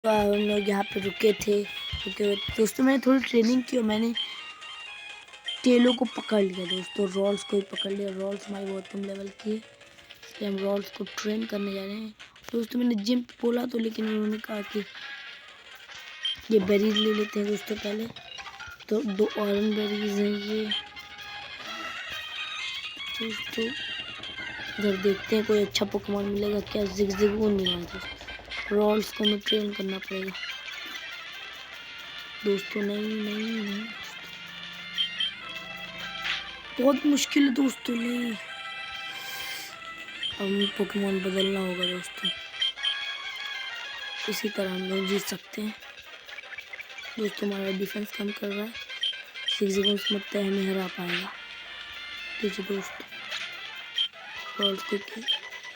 हम लोग यहाँ पे रुके थे दोस्तों। मैंने थोड़ी ट्रेनिंग की और मैंने टेलों को पकड़ लिया दोस्तों, रॉल्स को ही पकड़ लिया। रॉल्स हमारी बहुत कम लेवल की है, इसलिए हम रॉल्स को ट्रेन करने जा रहे हैं दोस्तों। मैंने जिम बोला तो, लेकिन उन्होंने कहा कि ये बेरीज ले लेते हैं दोस्तों पहले। तो 2 ऑरेंज बेरीज हैं ये दोस्तों। इधर देखते हैं कोई अच्छा पोकेमॉन मिलेगा क्या। जिगजिगून मिला है दोस्तों। रॉल्स को हमें ट्रेन करना पड़ेगा दोस्तों। नहीं बहुत मुश्किल है दोस्तों। नहीं, अब पोकेमॉन बदलना होगा दोस्तों, इसी तरह हम लोग जीत सकते हैं दोस्तों। हमारा डिफेंस कम कर रहा है, जिगजिगून लगता है हमें हरा पाएगा। देखिए दोस्तों, रॉल्स को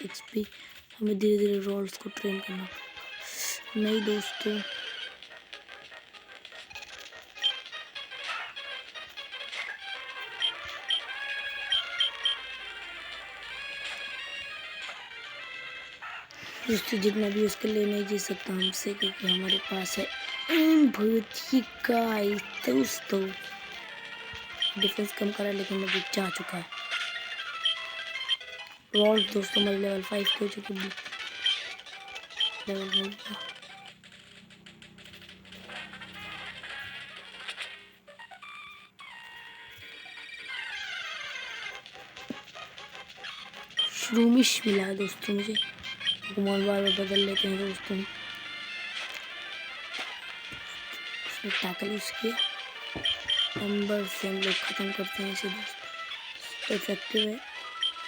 एक्सपी, हमें धीरे धीरे रॉल्स को ट्रेन करना पड़ेगा। नहीं दोस्तों, दोस्तों जितना भी उसके लिए नहीं जीत सकता हमसे, क्योंकि हमारे पास है भूति का दोस्तों। डिफेंस कम करा लेकिन अभी जा चुका है। रॉल्स दोस्तों हमारे लेवल 5 के हो चुके हैं। लेवल मिल गया। श्रूमिश मिला है दोस्तों मुझे। पोकेमॉन बार बदल लेते हैं दोस्तों। उसने टैकल यूज किया, नंबर से हम लोग खत्म करते हैं इसे दोस्तों। इफेक्टिव है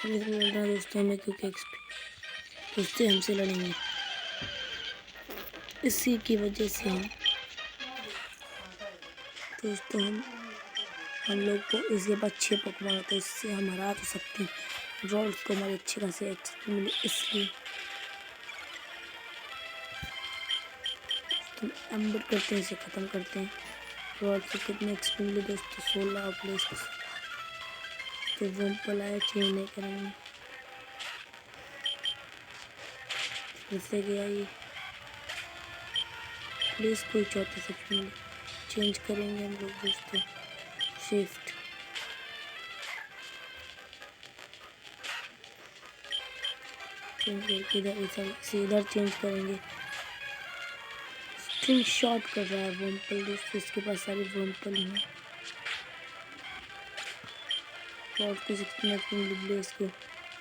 मिल रहा है दोस्तों हमें, क्योंकि दोस्तों हमसे लड़ेंगे, इसी की वजह से हम दोस्तों हम लोग को इसके बाद 6 पोकेमॉन होते हैं, इससे हम हरा तो सकते हैं। रॉल्स को हमारे अच्छे खासे एक्सपी मिले, इसलिए तो एम्बर करते हैं, इसे ख़त्म करते हैं। रॉल्स को कितने एक्सपी मिले दोस्तों? 16 प्लेस। तो वम्पल आया, चेंज नहीं करेंगे, इससे गया ये प्लेस कोई 34 एक्सपी मिले। चेंज करेंगे हम लोग दोस्तों, शिफ्ट चेंज करके इधर चेंज करेंगे। स्ट्रिंग शॉट कर रहा है वम्पल दोस्तों, इसके पास सारी वम्पल हैं। और किसी ब्लेस को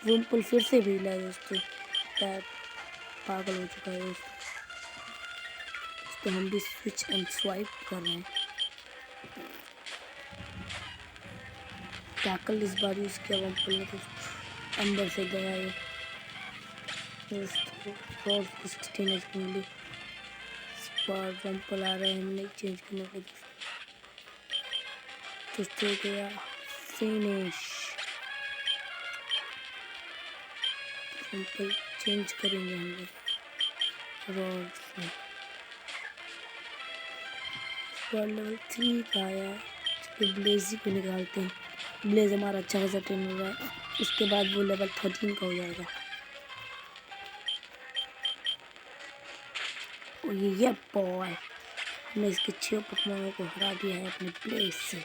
वम्पल फिर से भी ला दोस्तों। टैप पागल हो चुका है दोस्तों। तो हम भी स्विच एंड स्वाइप कर रहे हैं। टैकल इस बार यूज किया वम्पल ने दोस्तों, अंदर से गया ये दोस्तों। और 16 एचपी मिली। इस बार वम्पल आ रहा है, हमने चेंज करने को दोस्तों गया फिनिश। वम्पल चेंज करेंगे हम लोग रॉड्स में। लेवल 3 का आया, इसके ब्लेजी को निकालते हैं। ब्लेज हमारा अच्छा खासा ट्रेन हो रहा है, उसके बाद वो लेवल 13 का हो जाएगा। और ये बॉय, हमने इसके 6 पोकेमॉन को हरा दिया है अपने प्लेस से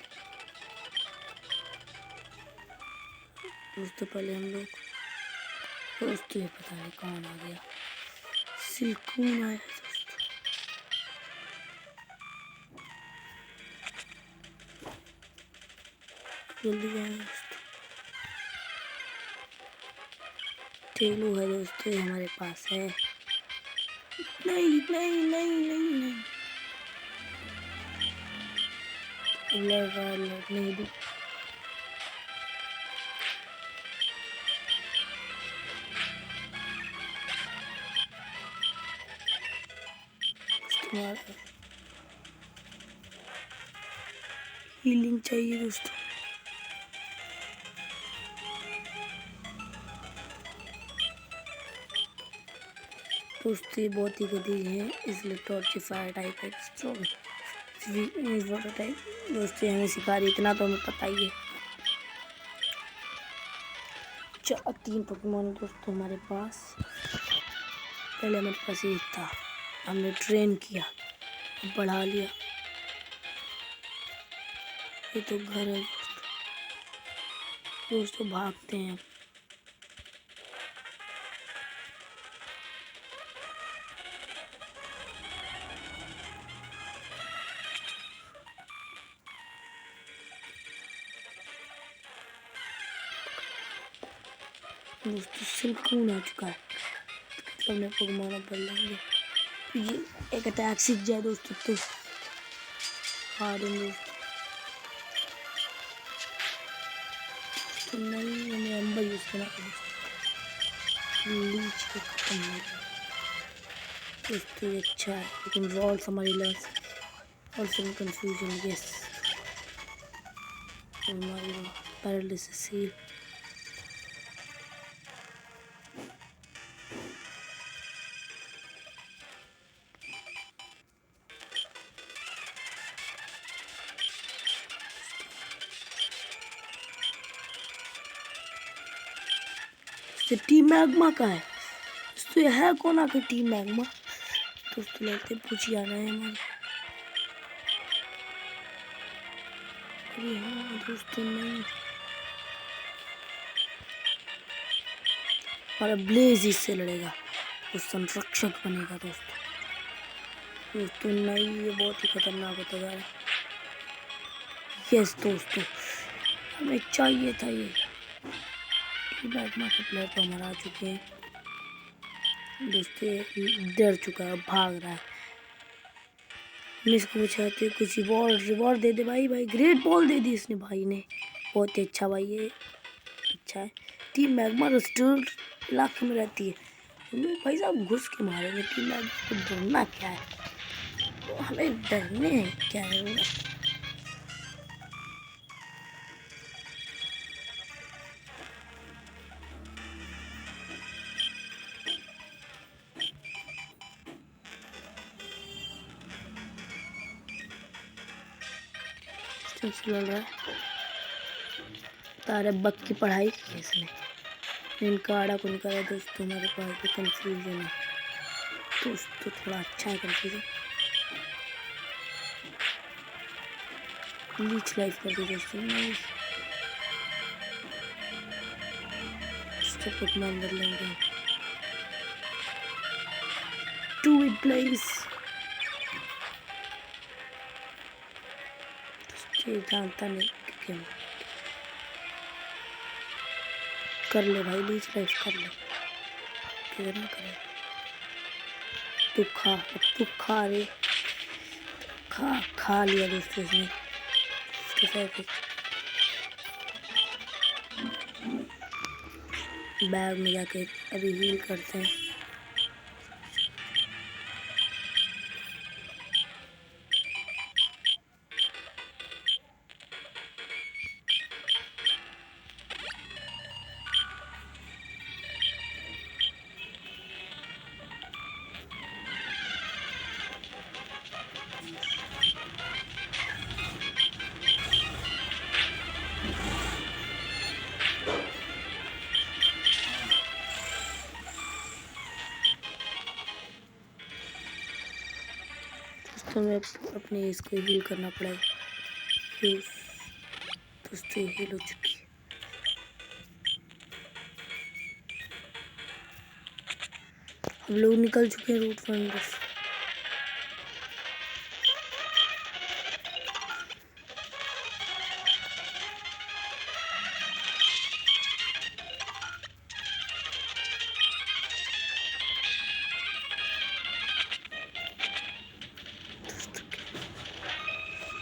दोस्तों। पहले हम लोग दोस्तों, ये पता नहीं कौन आ गया, सिल्कून आया दोस्तों। जल्दी जाए दोस्तों। टेलू है दोस्तों, ये हमारे पास है। नहीं नहीं नहीं नहीं नहीं, लड़ रहा है, लड़ने दो। हीलिंग चाहिए दोस्तों। दोस्तों ये बहुत ही गंदी है, इसलिए टॉर्चिफायर टाइप है वाटर टाइप दोस्तों। हमें सिखा रही, इतना तो हमें पता ही है। 3 पोकेमॉन दोस्तों हमारे पास, पहले हमारे पास एक था। हमने ट्रेन किया, बढ़ा लिया। ये तो घर है दोस्तों, भागते हैं। दोस्तों सिल्कून आ चुका है, हमने पगमाना पड़ लेंगे। ये एक अटैक सीख जाए दोस्तों तो हारेंगे। तो नहीं, हमें एम्बर यूज करना पड़ेगा, लीच को खत्म हो गया दोस्तों। ये अच्छा है, लेकिन रॉल्स हमारी लॉस और सम कंफ्यूजन। यस, हमारी पैरालिसिस हील। टीम मैग्मा का है दोस्तों, ये है कौन आकर टीम मैग्मा दोस्तों? लगते पूछी आ रहे हैं हमारे। अरे हाँ दोस्तों, नहीं, और ब्लेज इससे लड़ेगा, वो संरक्षक बनेगा दोस्तों। दोस्तों नहीं, ये बहुत ही खतरनाक होता जा रहा है। यस दोस्तों, हमें चाहिए था ये। मैग्मा के प्लेयर तो हमारा आ चुके हैं दोस्तों, डर चुका है, भाग रहा है। हम इसको बचाते, कुछ रिवॉर्ड दे दे भाई। भाई ग्रेट बॉल दे दी इसने भाई ने, बहुत ही अच्छा भाई, ये अच्छा है। टीम मैग्मा रेस्टोर इलाके में रहती है, भाई साहब घुस के मारेंगे। टीम मैग्मा को डरना क्या है, तो हमें डरने क्या है। लड़ रहा है, तारे बक की पढ़ाई की इसने, इनका आड़ा को निकाला दोस्तों। हमारे पास भी कंफ्यूजन है दोस्तों, थोड़ा अच्छा है कंफ्यूजन। लीच लाइफ कर दी दोस्तों, पोकेमॉन बदल लेंगे। टू इट प्लेस जानता नहीं क्यों। कर ले भाई, लीच लाइफ कर ले, किधर ना करे। तू खा, अब तू खा रे, खा लिया दोस्तों इसने। बैग में जाके अभी हील करते हैं। तो हमें अपने इसको हील करना पड़ेगा। दोस्तों हील हो चुकी है, हम लोग निकल चुके हैं रूट फंड।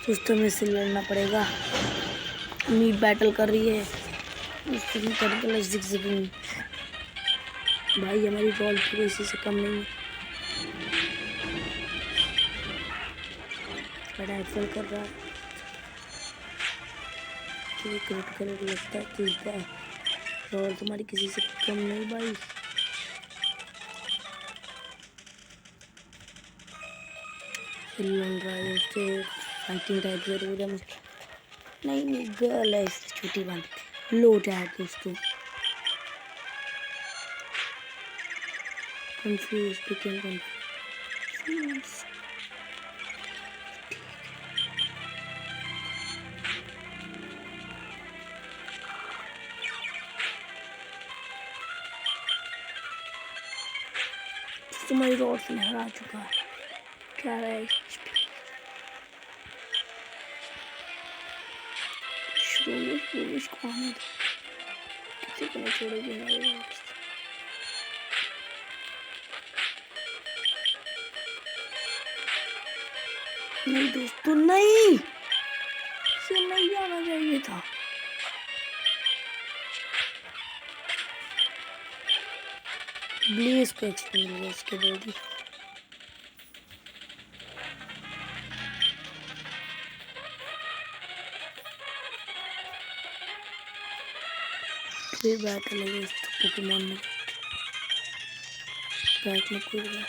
दोस्तों में से लड़ना पड़ेगा, मीट बैटल कर रही है भाई। हमारी बॉल की इसी से कम नहीं है, बड़ा एक्सेल कर रहा है। क्रिटिकल लगता है कि बॉल तुम्हारी किसी से कम नहीं भाई। लड़ रहा है उससे, फाइटिंग टाइप जरूर है मुझे। नहीं गर्ल है, छोटी वाली लो टैग दोस्तों। कंफ्यूज तुम्हारी रोड से हरा चुका है। क्या है इसको आने दो, किसी को नहीं छोड़ेगी हमारी रोड। नहीं दोस्तों नहीं, इसे नहीं आना चाहिए था। ब्लेज को एक्सपीरियंस के दे दी। फिर बैटल है दोस्तों पोकेमॉन में, बैट में कूद गया।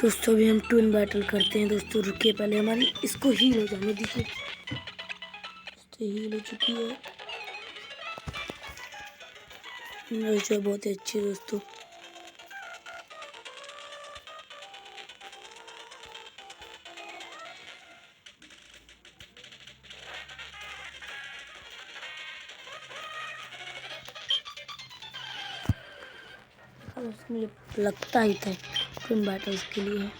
दोस्तों अभी हम ट्विन बैटल करते हैं दोस्तों। रुकिए पहले हमारी इसको हील हो जाने दीजिए। इससे हील हो चुकी है, जो बहुत ही अच्छी दोस्तों। मुझे लगता ही था ट्विन बैटल्स के लिए।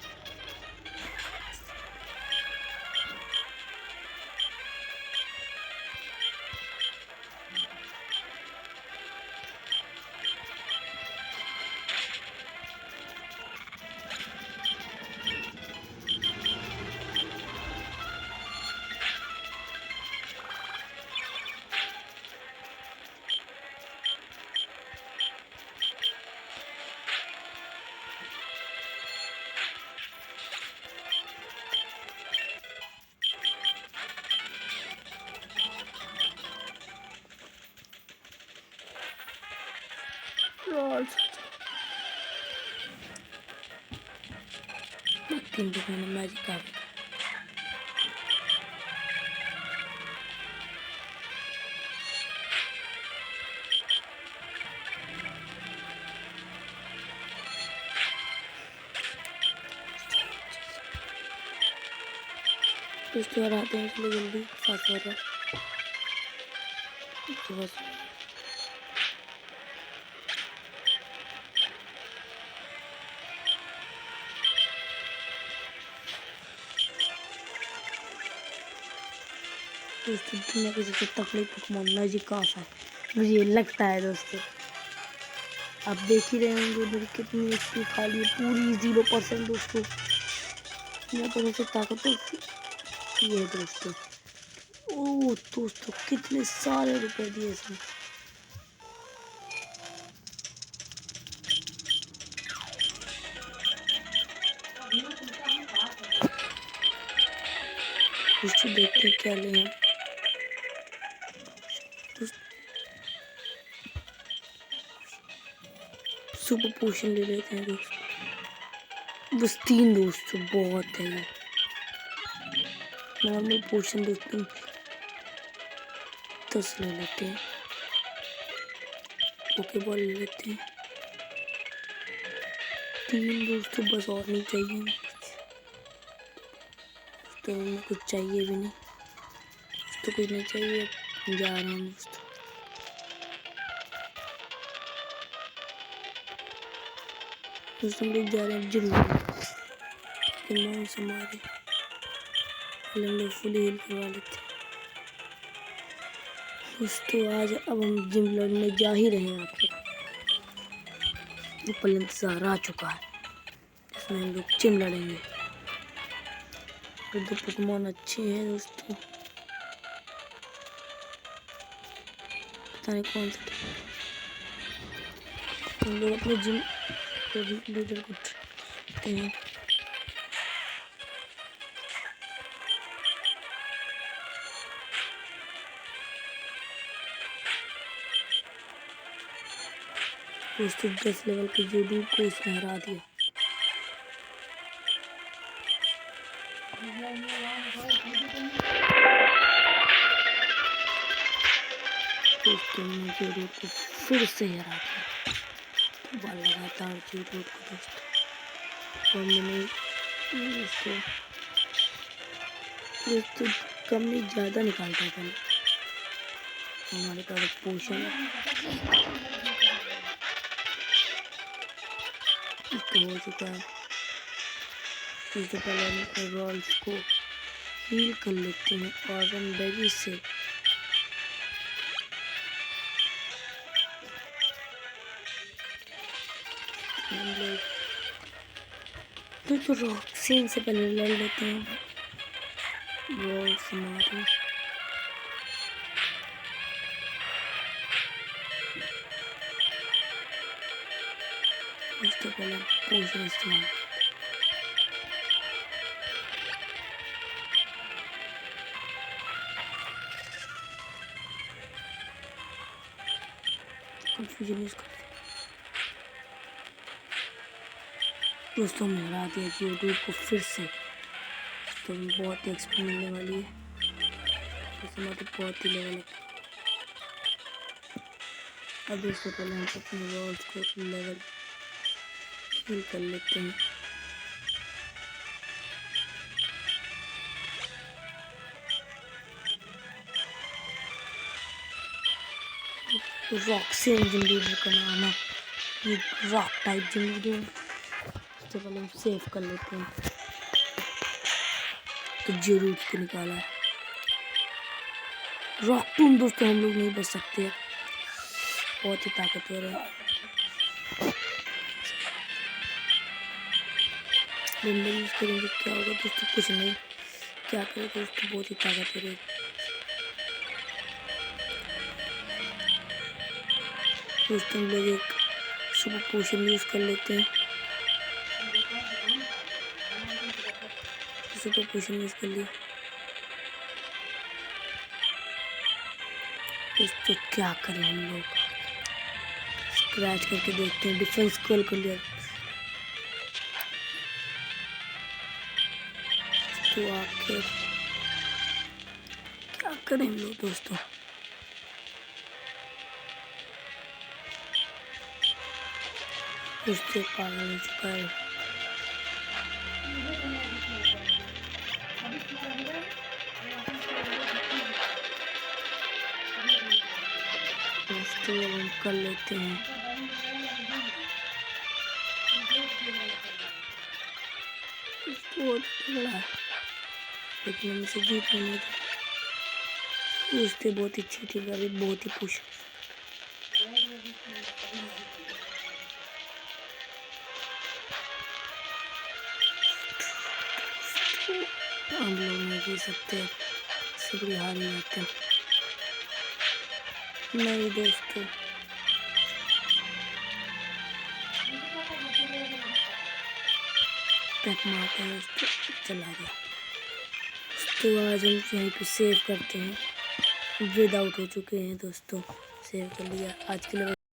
तीन दुकान मैजिक आ गया। दोस्तों यार आते हैं इसलिए जल्दी फास्ट हो रहा है बस। दोस्तों दुनिया की सबसे तकलीफ पोकेमॉन मैजिकार्प है, मुझे लगता है दोस्तों। आप देख ही रहे होंगे मेरी कितनी एक्सपी खाली है, पूरी 0% दोस्तों। मेरे को सबसे ताकतवर ये है दोस्तों। ओह दोस्तों कितने सारे रुपए दिए इसने। दोस्तों देखते हैं क्या ले। सुपर पोशन ले लेते हैं दोस्तों, बस 3 दोस्तों बहुत है। नॉर्मल पोशन दोस्तों 10 ले लेते हैं, पोकेबॉल ले लेते हैं 3 दोस्तों, बस और नहीं चाहिए तो हमें कुछ चाहिए भी नहीं तो कुछ नहीं चाहिए। जा रहे हैं दोस्तों, दोस्तों लोग जा रहे हैं जिम से हमारे लोग फुल हील करवा लेते हैं दोस्तों। आज अब हम जिम लड़ने जा ही रहे हैं। आपको ऊपर इंतजार आ चुका है, इसमें हम लोग जिम लड़ेंगे। तो 2 पोकेमॉन अच्छे हैं दोस्तों, पता नहीं कौन सा हम लोग अपने जिम लीडर को ट्रेन हैं। दोस्तों 10 लेवल के जूडू को इसने हरा दिया। दोस्तों ने जूडू को फिर से हरा दिया। बाल लगातार जूडू को दोस्तों और मैंने दोस्तों कम नहीं ज़्यादा निकालता था हमारे पास पोषण तो हो चुका है। इससे पहले हम अपने रॉल्स को हील कर लेते हैं और हम बैगी से तो रॉक्सीन से पहले लड़ लेते हैं रॉल्स हमारे। उसके पहले पोषण इस्तेमाल कंफ्यूजन यूज करते दोस्तों ने हरा दिया यूट्यूब को फिर से। तो बहुत ही एक्सपी मिलने वाली है तो बहुत ही लेवल है। अब इससे पहले हम अपने रॉल्स को लेवल हील कर लेते हैं। रॉक्सी जिम लीडर का नाम है, ये रॉक टाइप जिम लीडर। तो पहले हम सेव कर लेते हैं। तो जरूर उसको निकाला है रॉक टूम। दोस्तों हम लोग नहीं बच सकते, बहुत ही ताकतवर है। यूज करेंगे क्या होगा दोस्तों, कुछ नहीं, क्या करें दोस्तों, बहुत ही ताकतवर है। दोस्तों हम लोग एक सुपर पोशन यूज कर लेते हैं। सुपर पोशन यूज कर लिया। दोस्तों क्या करें हम लोग, स्क्रैच करके देखते हैं। डिफेंस कॉल कर लिया। तो आखिर क्या करें हम लोग दोस्तों, उससे पागल हो चुका है। दोस्तों हम कर लेते हैं। बहुत बड़ा है लेकिन हम इसे जीत नहीं थे। उससे बहुत ही अच्छी थी, बहुत ही पुश। हम लोग नहीं जीत सकते, सबरी हार ही जाते हैं। नहीं दोस्तों टैप मारता है दोस्तों, चला गया। तो आज हम यहीं पे सेव करते हैं। विद आउट हो चुके हैं दोस्तों, सेव कर लिया आज के लिए।